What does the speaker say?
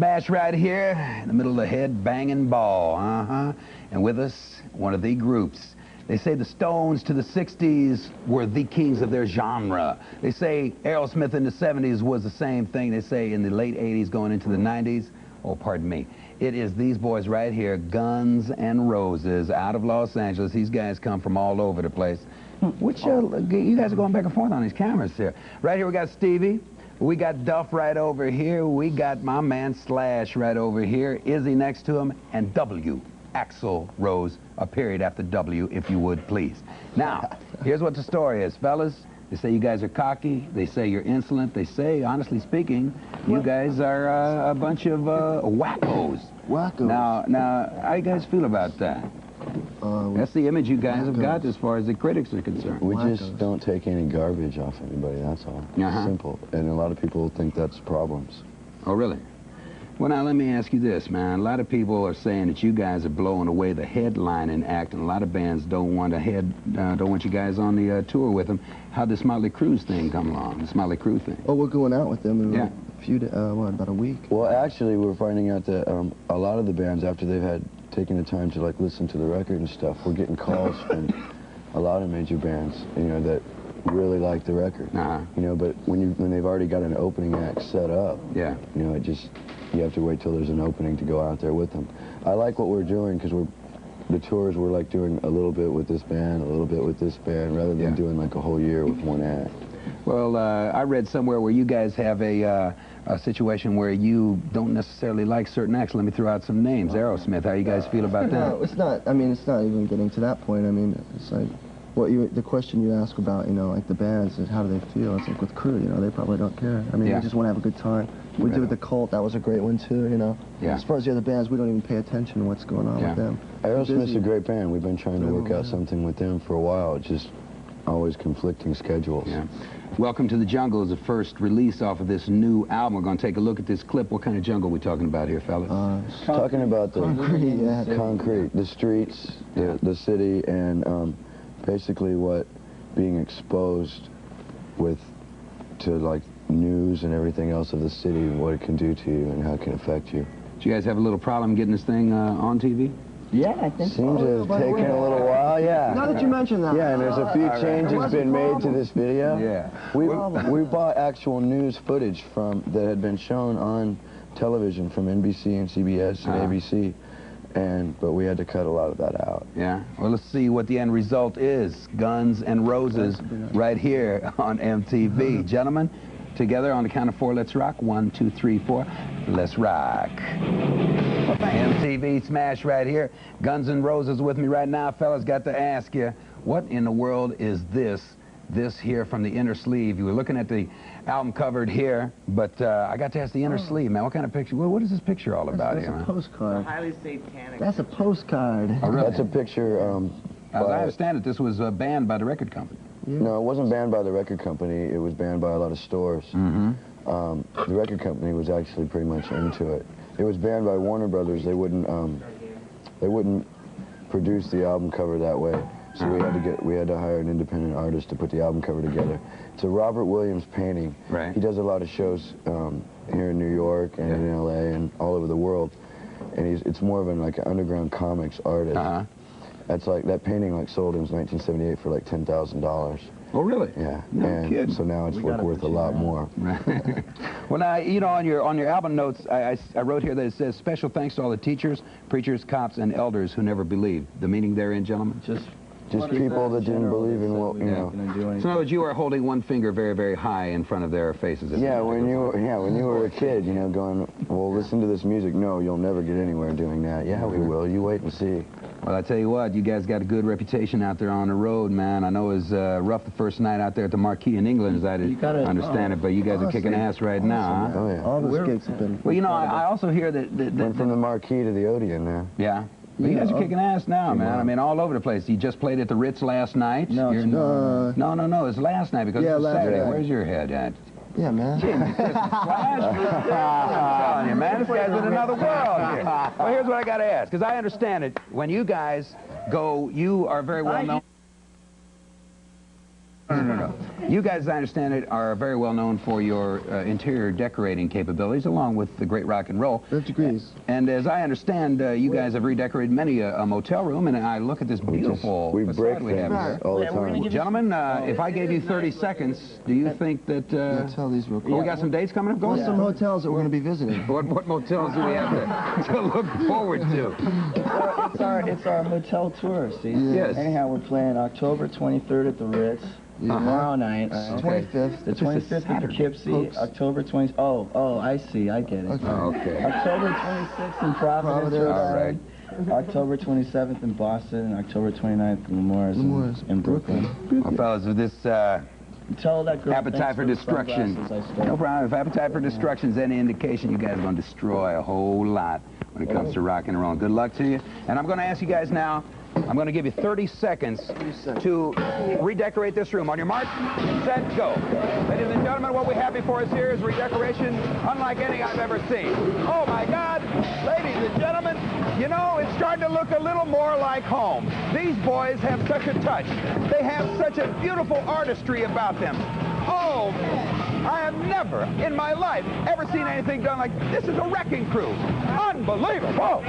Smash right here in the middle of the head-banging ball. And with us, one of the groups. They say the Stones to the 60s were the kings of their genre. They say Aerosmith in the 70s was the same thing. They say in the late 80s going into the 90s. Oh, pardon me. It is these boys right here, Guns N' Roses, out of Los Angeles. These guys come from all over the place. Which, you guys are going back and forth on these cameras here. Right here we got Stevie. We got Duff right over here. We got my man Slash right over here. Izzy next to him. And W, Axl Rose, a period after W, if you would, please. Now, here's what the story is, fellas. They say you guys are cocky. They say you're insolent. They say, honestly speaking, you guys are a bunch of wackos. Wackos. Now, how you guys feel about that? That's the image you guys have got as far as the critics are concerned. We just don't take any garbage off anybody, that's all. Simple. And a lot of people think that's problems. Oh, really? Well, now, let me ask you this, man. A lot of people are saying that you guys are blowing away the headlining act, and a lot of bands don't want you guys on the tour with them. How'd this Motley Crue thing come along, this Motley Crue thing? Oh, we're going out with them in a few, about a week. Well, actually, we're finding out that a lot of the bands, after they've had taken the time to listen to the record and stuff, we're getting calls from a lot of major bands, that really like the record. But when they've already got an opening act set up, you have to wait till there's an opening to go out there with them. I like what we're doing because the tours we're like doing a little bit with this band, a little bit with this band, rather than doing like a whole year with one act. Well, I read somewhere where you guys have a situation where you don't necessarily like certain acts. Let me throw out some names. Aerosmith, how you guys feel about that? No, it's not. I mean, it's not even getting to that point. I mean, it's like the question you ask about, like the bands, is how do they feel? It's like with Crew, they probably don't care. I mean, they just want to have a good time. We did with the Cult. That was a great one too. As far as the other bands, we don't even pay attention to what's going on with them. Aerosmith's a great band. We've been trying to work out something with them for a while. It's just always conflicting schedules. Welcome to the Jungle is the first release off of this new album. We're going to take a look at this clip. What kind of jungle are we talking about here, fellas? Talking about the concrete, the streets, the city, and basically what being exposed to news and everything else of the city, what it can do to you and how it can affect you. Did you guys have a little problem getting this thing on TV? Yeah, I think Seems to have taken a little while, Now that you mention that. Yeah, and there's a few changes been made to this video. We bought actual news footage that had been shown on television from NBC and CBS and ABC, but we had to cut a lot of that out. Well, let's see what the end result is. Guns N' Roses right here on MTV. Gentlemen, together on the count of 4, let's rock. 1, 2, 3, 4. Let's rock. MTV Smash right here. Guns N' Roses with me right now. Fellas, got to ask you, what in the world is this here from the inner sleeve? You were looking at the album covered here, but I got to ask the inner sleeve, man. What kind of picture? What is this picture all about here, man? That's a postcard. Highly satanic. That's a postcard. Oh, really? That's a picture. As I understand it, this was banned by the record company. No, it wasn't banned by the record company. It was banned by a lot of stores. The record company was actually pretty much into it. It was banned by Warner Brothers. They wouldn't produce the album cover that way. So we had to hire an independent artist to put the album cover together. It's a Robert Williams painting. Right. He does a lot of shows here in New York and in LA and all over the world. And it's more of an underground comics artist. That's that painting sold in 1978 for $10,000. Oh, really? Yeah. No kidding. So now it's worth a lot more. Well, now, on your album notes, I wrote here that it says, special thanks to all the teachers, preachers, cops, and elders who never believed. The meaning thereeen, gentlemen? Just people that didn't believe in what, So in other words, you are holding one finger very, very high in front of their faces. When you were a kid, going, well, listen to this music. No, you'll never get anywhere doing that. Yeah, we will. You wait and see. Well, I tell you what, you guys got a good reputation out there on the road, man. I know it was rough the first night out there at the Marquee in England, as I understand it, but you guys are kicking ass right now, huh? Oh, yeah. All those gigs have been... Well, I also hear that... Went from the Marquee to the Odeon now. Yeah. But you guys are kicking ass now, man. I mean, all over the place. You just played at the Ritz last night. No, it's last night because it's Saturday. Saturday. Where's your head at? Yeah, man. I'm telling you, man, this guy's in another world here. Well, here's what I got to ask, because I understand it. When you guys go, you are very well known. No. You guys, as I understand it, are very well known for your interior decorating capabilities, along with the great rock and roll. 5 degrees. And as I understand, you guys have redecorated many a motel room, and I look at this beautiful facade we have here. All the time. Gentlemen, if I gave you 30 seconds, do you think that... tell these real quick. We got some dates coming up? Go Some hotels that we're going to be visiting. What motels do we have to look forward to? It's our hotel tour, see? Yes. Anyhow, we're playing October 23rd at the Ritz. Tomorrow night. 25th. The 25th at Poughkeepsie. October 20th. Oh, I see. I get it. Okay. October 26th in Providence. All right. October 27th in Boston, and October 29th in Lemoore's in Brooklyn. Well, fellas, with this Tell that girl appetite for destruction. No problem. If appetite for destruction is any indication, you guys are going to destroy a whole lot when it comes to rock and roll. Good luck to you. And I'm going to ask you guys now, I'm going to give you 30 seconds to redecorate this room. On your mark, set, go. Ladies and gentlemen, what we have before us here is redecoration unlike any I've ever seen. Oh, my God. Ladies and gentlemen, you know, it's starting to look a little more like home. These boys have such a touch. They have such a beautiful artistry about them. Oh, I have never in my life ever seen anything done like this. Is a wrecking crew. Unbelievable.